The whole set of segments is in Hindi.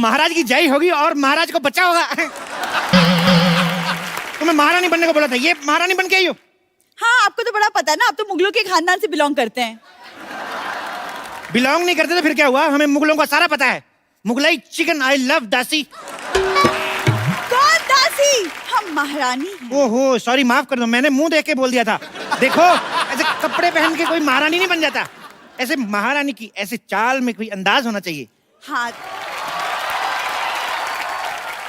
महाराज की जय होगी और महाराज को बच्चा होगा। तुम्हें महारानी बनने को बोला था, ये महारानी बन के आई हो। हाँ, आपको तो बड़ा पता है ना, आप तो मुगलों के खानदान से बिलोंग करते हैं। बिलोंग नहीं करते तो फिर क्या हुआ, हमें मुगलों का सारा पता है। मुगलाई चिकन आई लव दासी। कौन दासी? हम महारानी हैं। ओहो सॉरी, माफ कर दो, मैंने मुंह देख के बोल दिया था। देखो ऐसे कपड़े पहन के कोई महारानी नहीं बन जाता, ऐसे महारानी की ऐसे चाल में कोई अंदाज होना चाहिए। हाँ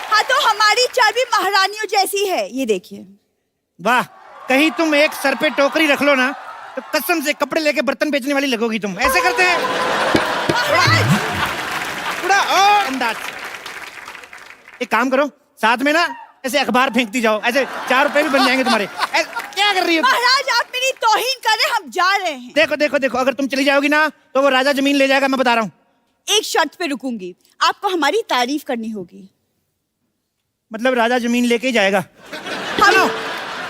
हाँ, तो हमारी चाल भी महारानियों जैसी है, ये देखिए। वाह, कहीं तुम एक सर पे टोकरी रख लो ना तो कसम से कपड़े लेके बर्तन बेचने वाली लगोगी तुम। ऐसे करते हैं थोड़ा और अंदाज। एक काम करो, साथ में ना ऐसे अखबार फेंकती जाओ, ऐसे 4 रुपए भी बन जाएंगे तुम्हारे। क्या कर रही हो महाराज? आप मेरी तौहीन कर रहे हैं, हम जा रहे हैं। देखो देखो देखो, अगर तुम चली जाओगी ना तो वो राजा जमीन ले जाएगा, मैं बता रहा हूँ। एक शर्त पे रुकूंगी, आपको हमारी तारीफ करनी होगी। मतलब राजा जमीन लेके ही जाएगा।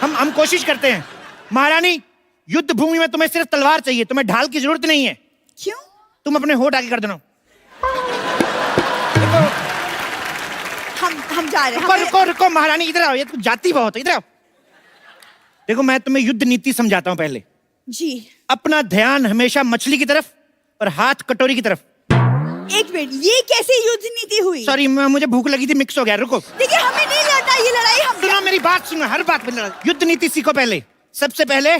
हम हम कोशिश करते हैं। महारानी, युद्ध भूमि में तुम्हें सिर्फ तलवार चाहिए, तुम्हें ढाल की जरूरत नहीं है। क्यों? तुम अपने होठ आगे कर देना। हम जा रहे हैं। रुको रुको रुको महारानी, इधर आओ, ये तो जाती बहुत है, इधर आओ। देखो मैं तुम्हें युद्ध नीति समझाता हूँ पहले। जी। अपना ध्यान हमेशा मछली की तरफ और हाथ कटोरी की तरफ। एक मिनट, ये कैसे युद्ध नीति हुई? सॉरी, मुझे भूख लगी थी, मिक्स हो गया। रुको, देखिए हमें नहीं लड़ना, ये लड़ाई हम। सुनो मेरी बात, सुनो, हर बात पे लड़ाई। युद्ध नीति सीखो पहले। सबसे पहले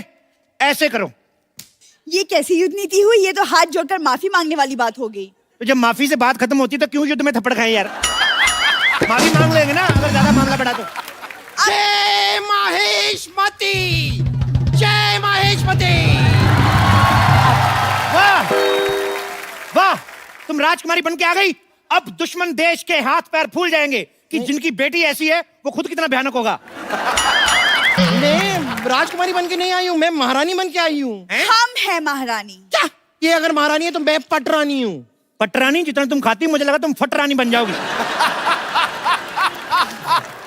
ऐसे करो। ये कैसी युद्ध नीति हुई? ये तो हाथ जोड़कर माफी मांगने वाली बात हो गई। तो जब माफी से बात खत्म होती तो क्यों युद्ध में थप्पड़ खाए यार। माफी मांग लेंगे ना अगर ज्यादा मामला बढ़ा तो। जय महेशमती, जय महेशमती। वाह वाह, तुम राजकुमारी बन के आ गई। अब दुश्मन देश के हाथ पैर फूल जाएंगे कि जिनकी बेटी ऐसी है वो खुद कितना भयानक होगा। मैं राजकुमारी बन के नहीं आई हूँ, मैं महारानी बन के आई हूँ। हम हैं महारानी। क्या? ये अगर महारानी है तो मैं पटरानी हूँ। पटरानी? जितना तुम खाती मुझे लगा तुम फटरानी बन जाओगी।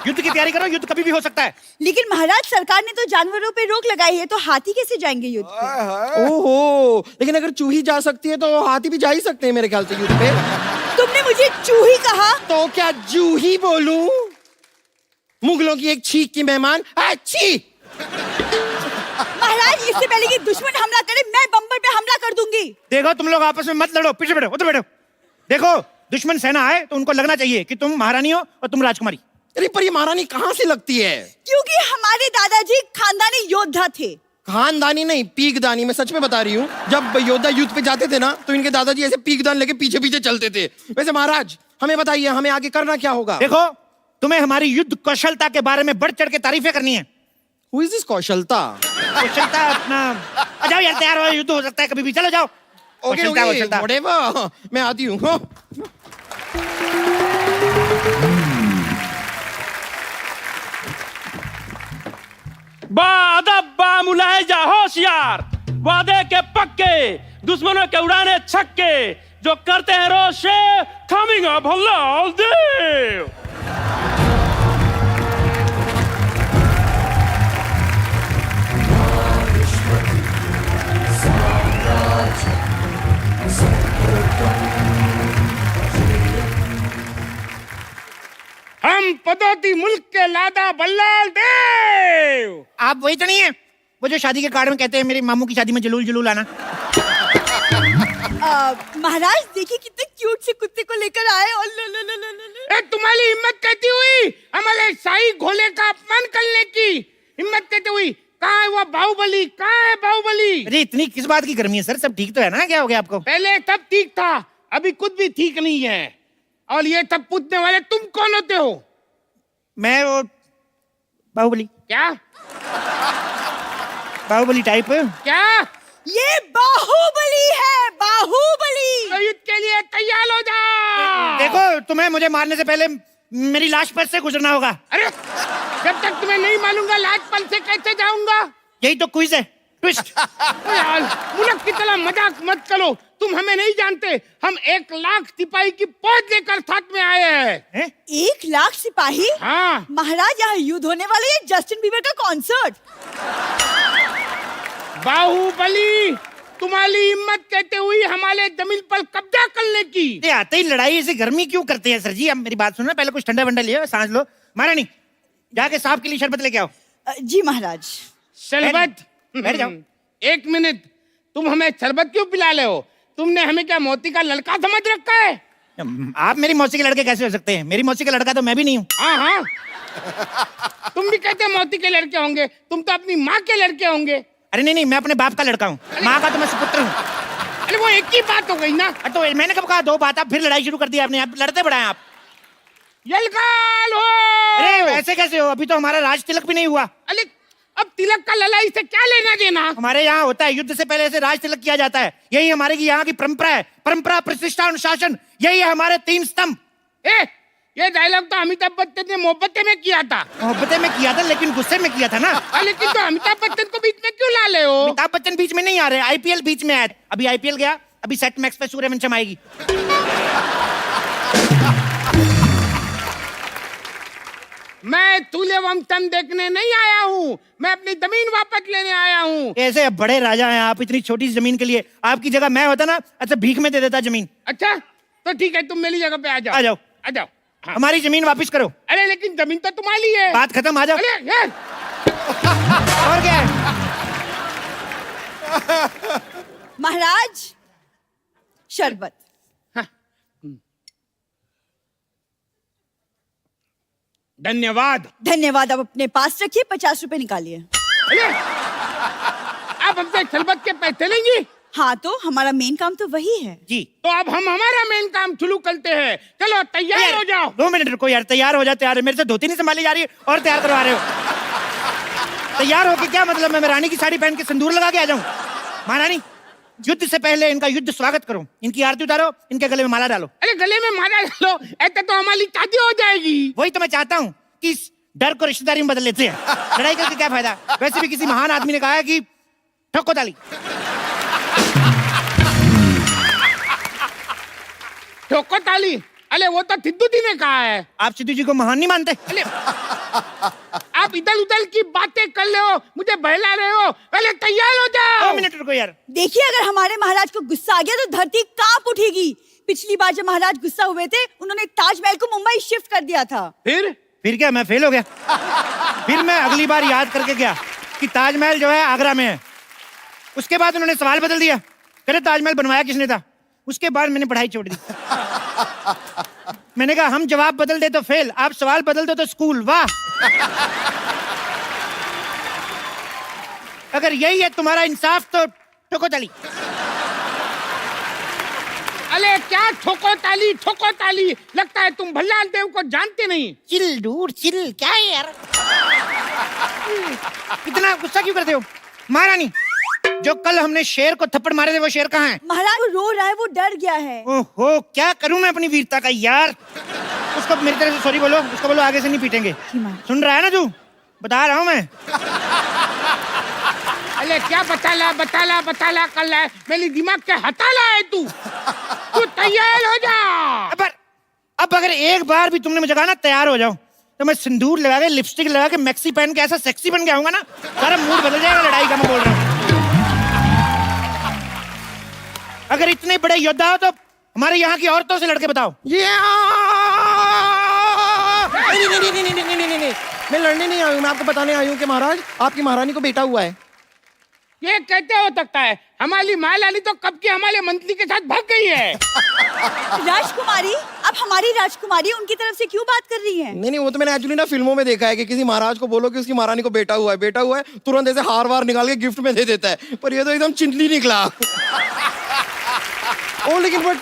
युद्ध की तैयारी करो, युद्ध कभी भी हो सकता है। लेकिन महाराज, सरकार ने तो जानवरों पे रोक लगाई है, तो हाथी कैसे जाएंगे युद्ध पे? ओहो, लेकिन अगर चूही जा सकती है तो हाथी भी जा ही सकते हैं मेरे ख्याल से युद्ध पे। तुमने मुझे चूही कहा? तो क्या जूही बोलूं? मुगलों की एक छींक की मेहमान। अच्छी महाराज, इससे पहले कि दुश्मन हमला करे, मैं बम्बर पे हमला कर दूंगी। देखो तुम लोग आपस में मत लड़ो, पीछे बैठो, उधर बैठो। देखो दुश्मन सेना आए तो उनको लगना चाहिए कि तुम महारानी हो और तुम राजकुमारी। अरे पर ये महारानी कहाँ से लगती है? क्योंकि हमारे दादाजी खानदानी योद्धा थे। खानदानी नहीं, पीकदानी। मैं सच में बता रही हूँ, जब योद्धा युद्ध पे जाते थे ना तो इनके दादाजी ऐसे पीकदान लेके पीछे पीछे चलते थे। वैसे महाराज, हमें बताइए, हमें आगे करना क्या होगा? देखो तुम्हें हमारी युद्ध कौशलता के बारे में बढ़ चढ़ के तारीफें करनी है। Who is this कौशलता? कौशलता अपना, आ जाओ यार, तैयार हो, युद्ध हो सकता है कभी भी, चलो जाओ। ओके कौशलता, ओके, कौशलता। whatever, मैं आती हूँ। बादब्बा मुलाहिजा होशियार, वादे के पक्के, दुश्मनों के उड़ाने छक्के, जो करते हैं रोशे, कमिंग अप हल्लाल देव। हम पदौती मुल्क के लादा बल्लाल देव। आप वही तो नहीं है वो जो शादी के कार्ड में कहते हैं मेरे मामू की शादी में जलूल जलूल आना? महाराज देखिए कितने क्यूट से कुत्ते को लेकर आए। और ए, तुम्हारी हिम्मत कहती हुई हमारे शाही घोड़े का अपमान करने की हिम्मत कहती हुई, कहाँ है वो बाहुबली? कहाँ है बाहुबली? अरे इतनी किस बात की गर्मी है सर, सब ठीक तो है ना? क्या हो गया आपको? पहले तब ठीक था, अभी कुछ भी ठीक नहीं है। और ये तब पूछने वाले तुम कौन होते हो? मैं वो बाहुबली। क्या बाहुबली टाइप। क्या? ये बाहुबली है, बाहुबली। तो युद्ध के लिए तैयार हो जा। देखो तुम्हें मुझे मारने से पहले मेरी लाश पर से गुजरना होगा। अरे जब तक तुम्हें नहीं मालूंगा लाजपन से कैसे जाऊंगा? यही तो क्विज है, ट्विस्ट। यार मुल्क की तरह मजाक मत करो, तुम हमें नहीं जानते। हम 1 लाख सिपाही की फौज लेकर साथ में आए हैं। 1 लाख सिपाही? हाँ महाराज, यहाँ युद्ध होने वाला है, जस्टिन बीबर का कॉन्सर्ट। बाहुबली तुम्हारी हिम्मत कहते हुई हमारे जमीन पर कब्जा करने की। ये आते ही लड़ाई से गर्मी क्यों करते हैं सर जी? अब मेरी बात सुनो, पहले कुछ ठंडा वंडा लियो, सांस लो। महारानी जाके साहब के लिए शरबत लेके आओ। जी महाराज। शरबत? बैठ जाओ। एक मिनट, तुम हमें शरबत क्यों पिला रहे हो? तुमने हमें क्या मोती का लड़का समझ रखा है? आप मेरी मौसी के लड़के कैसे हो सकते हैं? मेरी मौसी का लड़का तो मैं भी नहीं हूँ। हाँ हाँ, तुम भी कहते मोती के लड़के होंगे, तुम तो अपनी माँ के लड़के होंगे। अरे नहीं नहीं, मैं अपने बाप का लड़का हूँ, माँ का तो मैं सुपुत्र हूँ। अरे वो एक ही बात हो गई ना। तो मैंने कब कहा दो बात? आप फिर लड़ाई शुरू कर दी आपने, आप लड़ते बढ़ाए आप। यलकाल हो। अरे वैसे कैसे हो? अभी तो हमारा राज तिलक भी नहीं हुआ। अरे अब तिलक का लड़ाई से क्या लेना देना? हमारे यहाँ होता है, युद्ध से पहले से राज तिलक किया जाता है। यही हमारे की यहाँ की परंपरा है। परंपरा, प्रतिष्ठा, अनुशासन, यही है हमारे 3 स्तंभ। ये डायलॉग तो अमिताभ बच्चन ने मोहब्बतें में किया था। मोहब्बतें में किया था, लेकिन गुस्से में किया था ना। लेकिन तो अमिताभ बच्चन को बीच में क्यों ला ले हो? अमिताभ बच्चन बीच में नहीं आ रहे, आईपीएल बीच में आया। अभी आईपीएल गया, अभी सेट मैक्स पे सूर्यवंशम आएगी। मैं सूर्यवंशम देखने नहीं आया हूँ, मैं अपनी जमीन वापस लेने आया हूँ। ऐसे बड़े राजा हैं आप, इतनी छोटी सी जमीन के लिए। आपकी जगह मैं होता ना, अच्छा भीख में दे देता जमीन। अच्छा तो ठीक है, तुम मेरी जगह पे आ जाओ। आ जाओ, आ जाओ। हाँ। हमारी जमीन वापस करो। अरे लेकिन जमीन तो तुम्हारी है। बात खत्म, आ जाओ। अरे यार, और क्या है? महाराज शरबत। धन्यवाद। धन्यवाद। आप अपने पास रखिए, 50 रुपए निकालिए। अरे आप हमसे शरबत के पैसे लेंगी? हाँ तो हमारा मेन काम तो वही है जी। तो अब हम हमारा मेन काम शुरू करते हैं। चलो तैयार हो जाओ। 2 मिनट रुको यार, तैयार हो जाते यार। मेरे से धोती नहीं संभाली जा रही है और तैयार करवा रहे हो। तैयार होके क्या मतलब? मैं रानी की साड़ी पहन के सिंदूर लगा के आ जाऊं? महारानी, युद्ध से पहले इनका युद्ध स्वागत करो, इनकी आरती उतारो, इनके गले में माला डालो। अरे गले में माला डालो, ऐसे तो हमारी शादी हो जाएगी। वही तो मैं चाहता हूँ कि इस डर को रिश्तेदारी में बदल लेते हैं। लड़ाई करके क्या फायदा? वैसे भी किसी महान आदमी ने कहा है कि ठोको ताली। ठोको ताली? अरे वो तो सिद्धू जी ने कहा है। आप सिद्धू जी को महान नहीं मानते? अरे आप इधर उधर की बातें कर रहे हो, मुझे बहला रहे हो। पहले तैयार हो 2 जाओ। मिनट रुको यार। देखिए, अगर हमारे महाराज को गुस्सा आ गया तो धरती कांप उठेगी। पिछली बार जब महाराज गुस्सा हुए थे, उन्होंने ताजमहल को मुंबई शिफ्ट कर दिया था। फिर क्या मैं फेल हो गया? फिर मैं अगली बार याद करके गया कि ताजमहल जो है आगरा में है। उसके बाद उन्होंने सवाल बदल दिया, कहते ताजमहल बनवाया किसने था? उसके बाद मैंने पढ़ाई छोड़ दी। मैंने कहा हम जवाब बदल दे तो फेल, आप सवाल बदल दो तो स्कूल। वाह! अगर यही है तुम्हारा इंसाफ तो ठोको ताली। अरे क्या ठोको ताली? ठोको ताली? लगता है तुम भल्लाल देव को जानते नहीं। चिल डूड चिल, क्या है यार? इतना गुस्सा क्यों करते हो? महारानी, जो कल हमने शेर को थप्पड़ मारे थे वो शेर कहाँ है? महाराज वो रो रहा है, वो डर गया है। ओहो, क्या करूं मैं अपनी वीरता का यार। उसको मेरी तरफ से सॉरी बोलो, उसको बोलो आगे से नहीं पीटेंगे। सुन रहा है ना तू? बता रहा हूं मैं। अरे क्या बताला कर रहा है? मेरी दिमाग के हटाला है तू। तू तैयार हो जा। अब अगर एक बार भी तुमने मुझे कहा ना तैयार हो जाओ, तो मैं सिंदूर लगा के, लिपस्टिक लगा के, मैक्सी पहन के ऐसा सेक्सी बन के आऊंगा ना, सारा मूड बदल जाएगा लड़ाई का। मैं बोल रहा हूँ, अगर इतने बड़े योद्धा हो तो हमारे यहाँ की औरतों से लड़के बताओ। नहीं, मैं लड़ने नहीं आई हूँ, मैं आपको बताने आई हूँ कि महाराज आपकी महारानी को बेटा हुआ है। ये कैसे हो सकता है? हमारी महारानी तो कब की हमारे मंत्री के साथ भाग गई है। राजकुमारी, अब हमारी राजकुमारी उनकी तरफ से क्यों बात कर रही है? नहीं, वो तो मैंने एक्चुअली ना फिल्मों में देखा है कि किसी महाराज को बोलो कि उसकी महारानी को बेटा हुआ है, तुरंत ऐसे हार वार निकाल के गिफ्ट में दे देता है। पर ये तो एकदम चिंटली निकला। ओ लेकिन बट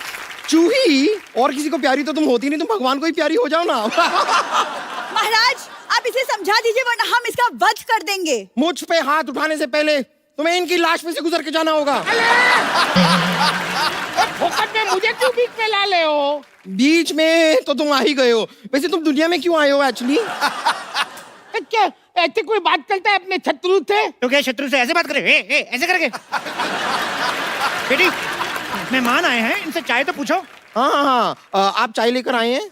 चूही और किसी को प्यारी तो तुम होती नहीं, तुम भगवान को ही प्यारी हो जाओ ना। महाराज, आप इसे समझा दीजिए वरना हम इसका वध कर देंगे। मुझ पे हाथ उठाने से पहले तुम्हें इनकी लाश पे से गुजर के जाना होगा। फोकट में मुझे क्यों बीच में ला ले हो? बीच में तो तुम आ ही गए हो। वैसे तुम दुनिया में क्यों आए हो एक्चुअली? क्या ऐसे कोई बात करता है अपने शत्रु से? तो क्या शत्रु से ऐसे बात करे? ऐसे करके? बेटी, मेहमान आए हैं, इनसे चाय तो पूछो। हाँ, आप चाय लेकर आए हैं?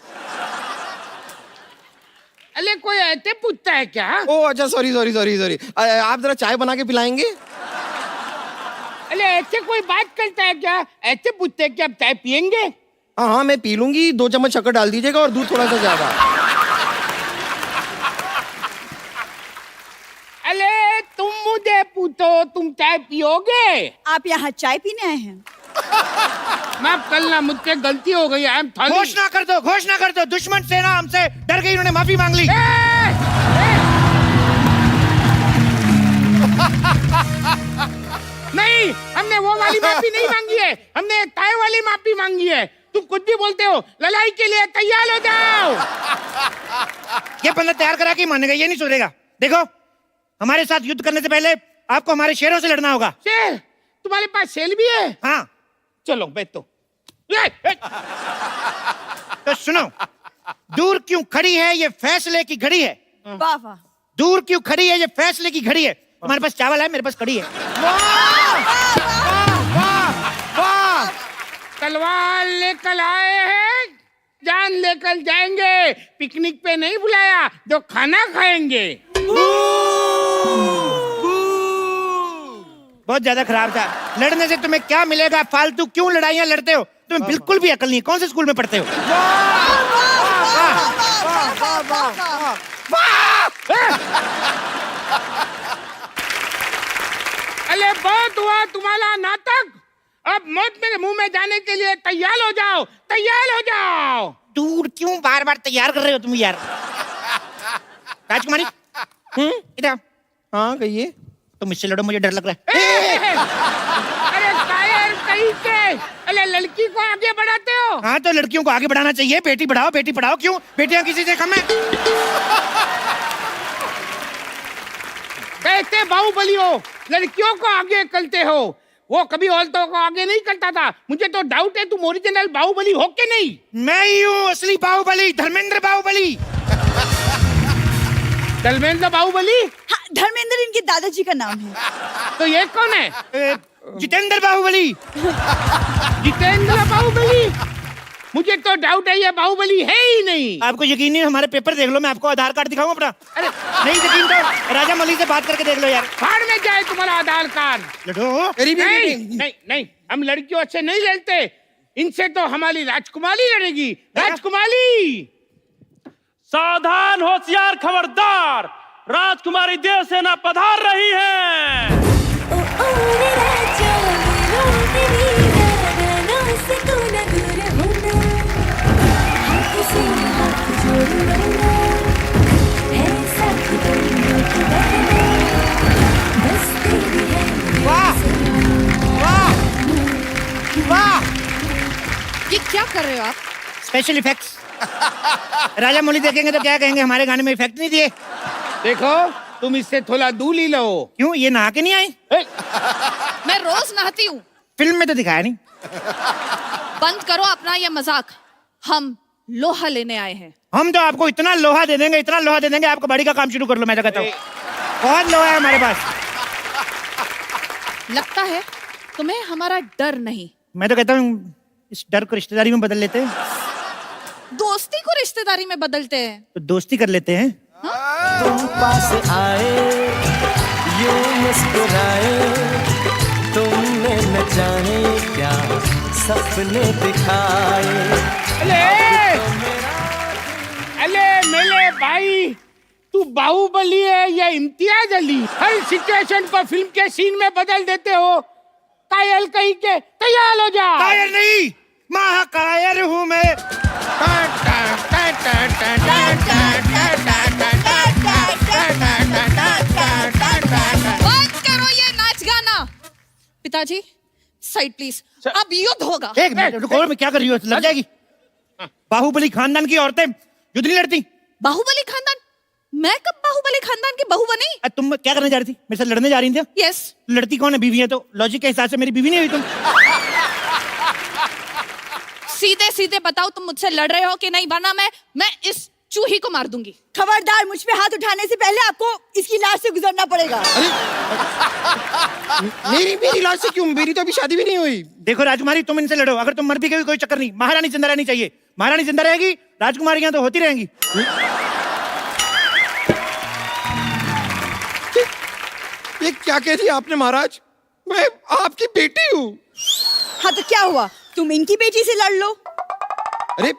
अरे कोई ऐसे पूछता है क्या? ओ अच्छा, सॉरी। आप जरा चाय बना के पिलाएंगे? अरे ऐसे कोई बात करता है क्या? ऐसे पूछते हैं कि आप चाय पियेंगे? हाँ हाँ मैं पी लूंगी, 2 चम्मच शक्कर डाल दीजिएगा और दूध थोड़ा सा ज्यादा। अरे तुम मुझे पूछो, तुम चाय पियोगे? आप यहाँ चाय पीने आए हैं? माफ करना, मुझसे गलती हो गई। I am sorry. घोषणा कर दो, घोषणा कर दो, दुश्मन सेना हमसे डर गई, उन्होंने माफी मांग ली। नहीं, हमने वो वाली माफी नहीं मांगी है, हमने चाय वाली माफी मांगी है। तुम कुछ भी बोलते हो। लड़ाई के लिए तैयार हो जाओ। ये बंदा तैयार करा के मानेगा, ये नहीं सुधरेगा। देखो, हमारे साथ युद्ध करने से पहले आपको हमारे शेरों से लड़ना होगा। शेर? तुम्हारे पास शेर भी है? हाँ, चलो बैठो। तो सुनो, दूर क्यों खड़ी है ये फैसले की घड़ी है। वाह वाह। दूर क्यों खड़ी है ये फैसले की घड़ी है। तुम्हारे पास चावल है, मेरे पास कड़ी है। तलवार लेकर आए हैं, जान लेकर जाएंगे। पिकनिक पे नहीं बुलाया, जो खाना खाएंगे। बहुत ज्यादा खराब था। लड़ने से तुम्हें क्या मिलेगा? फालतू क्यों लड़ाइयां लड़ते हो? तुम्हें बिल्कुल भी अकल नहीं है। कौन से स्कूल में पढ़ते हो? अरे बहुत हुआ तुम्हारा नाटक। अब मौत मेरे मुंह में जाने के लिए तैयार हो जाओ, तैयार हो जाओ। दूर क्यों बार बार तैयार कर रहे हो तुम यार? राजकुमारी, इधर। हाँ कहिए। तुम इससे लड़ो, मुझे डर लग रहा है। अरे कायर कहीं के। अरे लड़की को आगे बढ़ाते हो। हाँ तो लड़कियों को आगे बढ़ाना चाहिए। बेटी बढ़ाओ, बेटी पढ़ाओ। क्यों? बेटियां किसी से कम है? कैसे बाहुबली हो, लड़कियों को आगे करते हो। वो कभी औरतों को आगे नहीं करता था। मुझे तो डाउट है तुम ओरिजिनल बाहुबली हो के नहीं। मैं ही हूँ असली बाहुबली, धर्मेंद्र बाहुबली। धर्मेंद्र बाहुबली? हाँ, धर्मेंद्र इनके दादाजी का नाम है। तो ये कौन है? जितेंद्र बाहुबली। जितेंद्र बाहुबली? मुझे तो डाउट है ये बाहुबली है ही नहीं। आपको यकीन नहीं? हमारे पेपर देख लो, मैं आपको आधार कार्ड दिखाऊं अपना। अरे नहीं यकीन तो राजा मलिक से बात करके देख लो यार। फाड़ में जाए तुम्हारा आधार कार्ड। लड़ो। मेरी नहीं बेटी नहीं नहीं, हम लड़कियों से नहीं लड़ते। इनसे तो हमारी राजकुमारी लड़ेगी। राजकुमारी! सावधान, होशियार, खबरदार, राजकुमारी देव सेना पधार रही है। वाह वाह वाह! ये क्या कर रहे हो आप? Special effects. राजा मौली देखेंगे तो क्या कहेंगे, हमारे गाने में इफेक्ट नहीं दिए। देखो, तुम इससे थोड़ा दूर ही लो। क्यों? ये नहा के नहीं आई? मैं रोज नहाती हूँ। फिल्म में तो दिखाया नहीं। बंद करो अपना ये मजाक। हम लोहा लेने आए हैं। हम तो आपको इतना लोहा दे देंगे, इतना लोहा दे देंगे, आपको बड़ी का काम शुरू कर लो। मैं तो कहता हूँ बहुत लोहा है हमारे पास। लगता है तुम्हें हमारा डर नहीं। मैं तो कहता हूँ इस डर को रिश्तेदारी में बदल लेते हैं। दोस्ती को रिश्तेदारी में बदलते हैं। तो दोस्ती कर लेते हैं। तुम पास आए, यूं मुस्कुराए, तुमने न जाने क्या सपने दिखाए। अले मेरे भाई, तू बाहुबली है या इम्तियाज अली? हर सिचुएशन को फिल्म के सीन में बदल देते हो। कायल कहीं के, तैयार हो जा। कायर नहीं, महाकायर हूँ मैं। बंद करो ये नाच गाना। पिताजी साइड प्लीज, अब युद्ध होगा। एक मिनट रुको, मैं क्या कर रही हो? लग जाएगी। बाहुबली खानदान की औरतें युद्ध नहीं लड़ती। बाहुबली खानदान? मैं कब बाहुबली खानदान की बहू बनी? तुम क्या करने जा रही थी? मेरे साथ लड़ने जा रही थी? यस। लड़ती कौन है? बीवी है तो लॉजिक के हिसाब से मेरी बीवी नहीं हुई तुम। सीधे सीधे बताओ तुम मुझसे लड़ रहे हो कि नहीं, वरना मैं इस चूही को मार दूंगी। खबरदार, मुझ पे हाथ उठाने से पहले आपको इसकी लाश से गुजरना पड़ेगा। मेरी लाश से क्यों? मेरी तो अभी शादी भी नहीं हुई। देखो राजकुमारी, तुम इनसे लड़ो। अगर तुम मर भी गई कोई चक्कर नहीं, महारानी जिंदा रहनी चाहिए। महारानी जिंदा रहेगी, राजकुमारियां तो होती रहेंगी। ये क्या कह दिया आपने महाराज? मैं आपकी बेटी हूँ। हाँ तो क्या हुआ, तुम इनकी बेटी से लड़ लो। अरे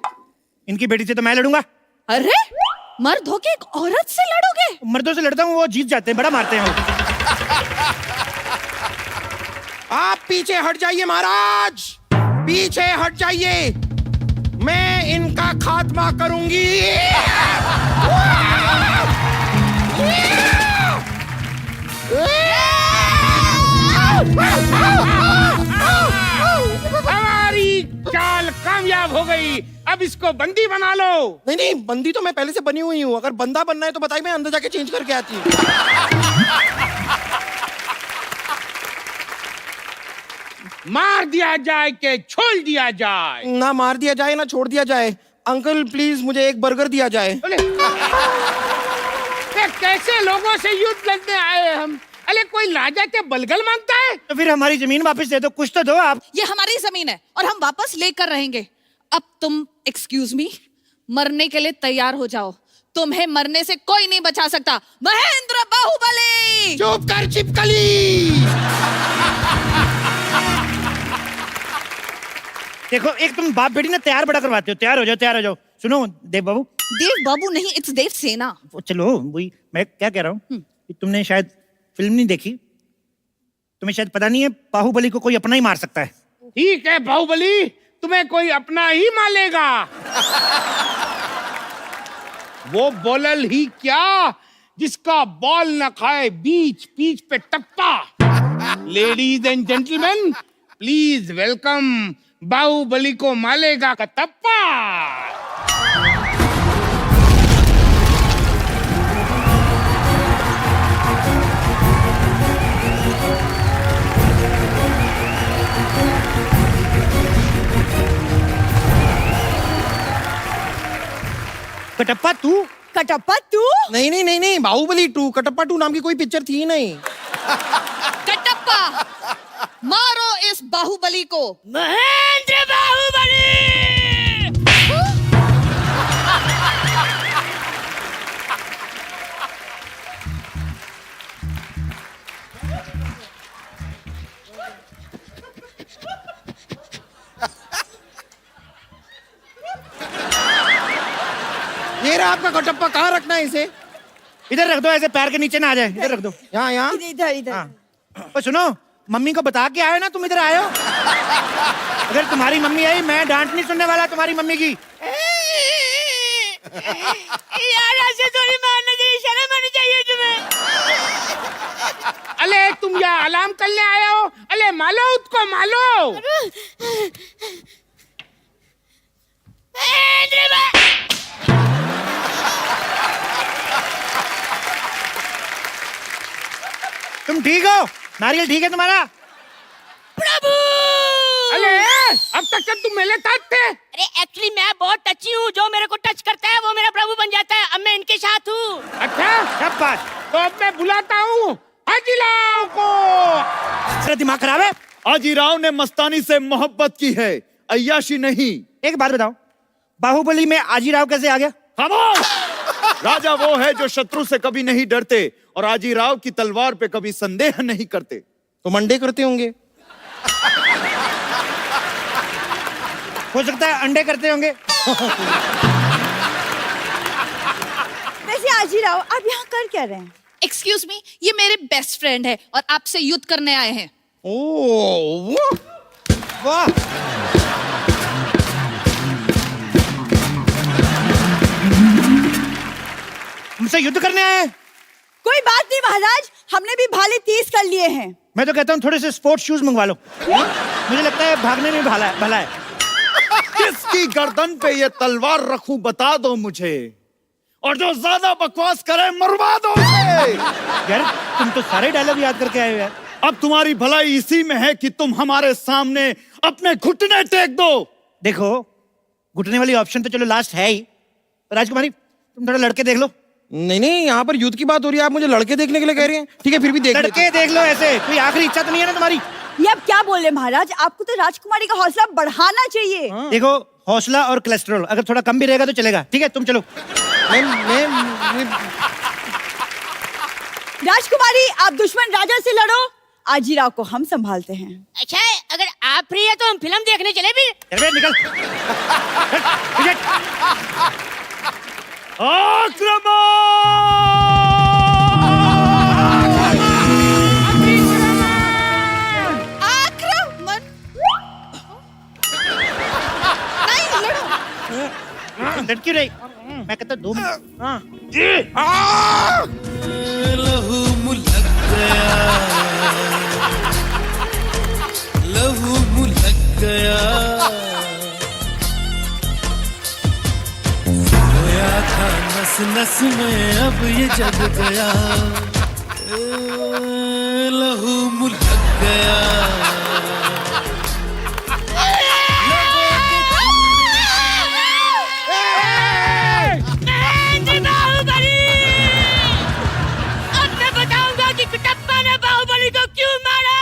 इनकी बेटी से तो मैं लड़ूंगा। अरे मर्द होके एक औरत से लड़ोगे? मर्दों से लड़ता हूँ, वो जीत जाते हैं, बड़ा मारते हैं वो। आप पीछे हट जाइए महाराज, पीछे हट जाइए, मैं इनका खात्मा करूंगी। हमारी चाल कामयाब हो गई, अब इसको बंदी बना लो। नहीं नहीं, बंदी तो मैं पहले से बनी हुई हूँ, अगर बंदा बनना है तो बताइए, मैं अंदर जाके चेंज करके आती हूँ। मार दिया जाए के छोड़ दिया जाए? ना मार दिया जाए ना छोड़ दिया जाए। अंकल प्लीज मुझे एक बर्गर दिया जाए। बोले ये कैसे लोगों से युद्ध लड़ने आए हम? अरे कोई राजा के बलगल मांगता है? तो फिर हमारी जमीन वापस दे दो, कुछ तो दो आप। ये हमारी जमीन है और हम वापस लेकर रहेंगे। अब तुम एक्सक्यूज मी, मरने के लिए तैयार हो जाओ, तुम्हें मरने से कोई नहीं बचा सकता। महेंद्र बाहुबली! चुप कर चिपकली। देखो, एक तुम बाप बेटी ना तैयार बड़ा करवाते हो। तैयार हो जाओ, तैयार हो जाओ। सुनो देव बाबू, देव बाबू नहीं, इट्स देव सेना। वो चलो, वही मैं क्या कह रहा हूँ कि तुमने शायद फिल्म नहीं देखी, तुम्हें शायद पता नहीं है बाहुबली को कोई अपना ही मार सकता है। ठीक है बाहुबली, तुम्हें कोई अपना ही मारेगा। वो बोलल ही क्या जिसका बॉल न खाए बीच पीच पे टप्पा। Ladies and gentleman, please welcome Baahubali को मालेगा का तप्पा। कटप्पा तू? कटप्पा तू? नहीं नहीं नहीं नहीं, बाहुबली 2, कटप्पा 2 नाम की कोई पिक्चर थी ही नहीं। कटप्पा, मारो इस बाहुबली को। महेंद्र बाहुबली! ये रहा आपका कटप्पा, कहाँ रखना है इसे? इधर रख दो, ऐसे पैर के नीचे ना आ जाए। इधर रख दो। यहाँ यहाँ। इधर इधर। हाँ। और सुनो, मम्मी को बता के आए ना तुम इधर आए हो। अगर तुम्हारी मम्मी आई, मैं डांट नहीं सुनने वाला तुम्हारी मम्मी की। यार ऐसे थोड़ी मारना चाहिए, शर्म आनी चाहिए तुम्हें। अले तुम यहाँ अलार्म करने आए हो? अले मालो उसको, मालो। तुम ठीक हो? नारियल ठीक है तुम्हारा? प्रभु! अले अब तक तुम मेरे साथ थे। अरे एक्चुअली मैं बहुत टची हूँ, जो मेरे को टच करता है वो मेरा प्रभु बन जाता है। अब मैं इनके साथ हूँ। अच्छा, सब बात। तो अब मैं बुलाता हूँ हाजीराव को। तेरा दिमाग खराब है? हाजीराव ने मस्तानी से मोहब्बत की है, अय्याशी नहीं। एक बात बताओ, बाहुबली में आजीराव कैसे आ गया? खामोश! राजा वो है जो शत्रु से कभी नहीं डरते और आजीराव की तलवार पे कभी संदेह नहीं करते। तो मंडे करते होंगे। हो सकता है अंडे करते होंगे। वैसे आजीराव, आप यहाँ कर क्या रहे हैं? एक्सक्यूज मी, ये मेरे बेस्ट फ्रेंड है और आपसे युद्ध करने आए हैं। ओह वाह, हमसे युद्ध करने आए हैं? कोई बात नहीं महाराज, हमने भी भाले 30 कर लिए हैं। मैं तो कहता हूँ थोड़े से स्पोर्ट्स शूज मंगवा लो। मुझे लगता है भागने में भला है। किसकी गर्दन पे ये तलवार रखूं बता दो मुझे, और जो ज्यादा बकवास करे मरवा दो उसे। यार तुम तो सारे डायलॉग याद करके आए हो यार। अब तुम्हारी भलाई इसी में है कि तुम हमारे सामने अपने घुटने टेक दो। देखो, घुटने वाली ऑप्शन तो चलो लास्ट है ही। राजकुमारी, तुम थोड़ा लड़के देख लो। नहीं नहीं, यहाँ पर युद्ध की बात हो रही है, आप मुझे लड़के देखने के लिए कह रही हैं? ठीक है, फिर भी देख लेते लड़के देख लो। ऐसे कोई आखिरी इच्छा तो नहीं है ना तुम्हारी? ये आप क्या बोल रहे हैं महाराज? आपको तो राजकुमारी का हौसला बढ़ाना चाहिए। देखो, हौसला और कोलेस्ट्रॉल अगर थोड़ा कम भी रहेगा तो चलेगा। ठीक है, तुम चलो। राजकुमारी, आप दुश्मन राजा से लड़ो आजीराव को हम संभालते हैं। अच्छा अगर आप फ्री है तो हम फिल्म देखने चले भी। चल बे, निकल। आक्रमण नहीं लड़ो। लड़की रही, मैं कहता 2 मिनट। हाँ लहू मुलक गया, लहू मुलक गया, खोया था नस नस में अब ये जग गया, लहू मुलक गया। महेंद्र बाहुबली, अब मैं बताऊंगा कि कुटप्पा ने बाहुबली को क्यों मारा।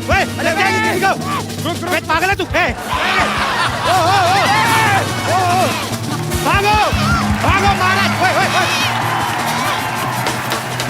वे, अरे क्या है किसी को? वे पागल है तू? भागो!